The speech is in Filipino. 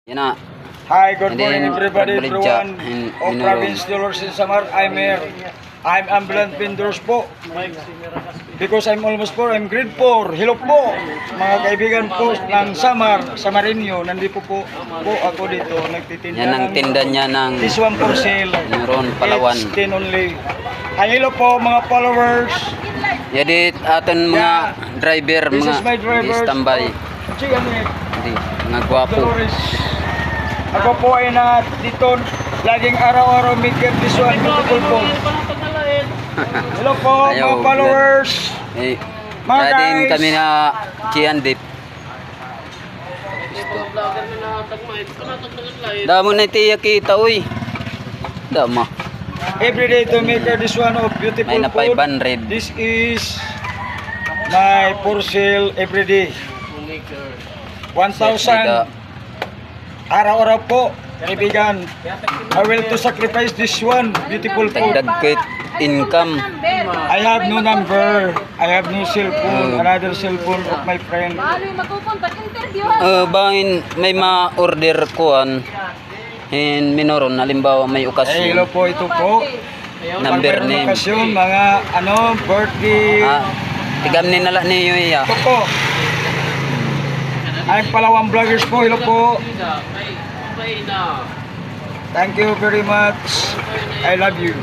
Yan na. Hi, good And morning then, everybody, Radbalidja everyone and of Minoron. Province Dolores and Samar. I'm here. I'm ambulance vendors po. Because I'm almost 4, I'm grade 4. Hello po, mga kaibigan po ng Samar, Samarinyo. Nandito po ako dito, nagtitinda Yan ang tinda niya ng this one for sale. Minoron, Palawan. It's 10 only. Ay, hello po mga followers. Yadit aton mga driver, This is mga my driver. standby. Sige, Hindi, mga gwapo. Dolores. Ako po ay na dito, laging araw-araw may get this one. Beautiful po. Hello po, Ayaw, mga followers. Eh, Mga kaya din guys. kami na Kiandip. Damo na tiya kita, uy. Damo. Every day to make this one of beautiful May na food. 500. This is my for sale every day. 1,000 araw-araw po, kaibigan. I will to sacrifice this one beautiful food. Dagdag income. I have no number. I have no cell phone. Another cell phone of my friend. Bangin may ma-order kuan in Minoron, halimbawa may Hello okasyon. po, ito po. Number Pag name. mayroong okasyon, mga birthday. Tigam ni nala niyo iya. Ito po. I'm Palawan Vloggers po. Hello po. Thank you very much. I love you.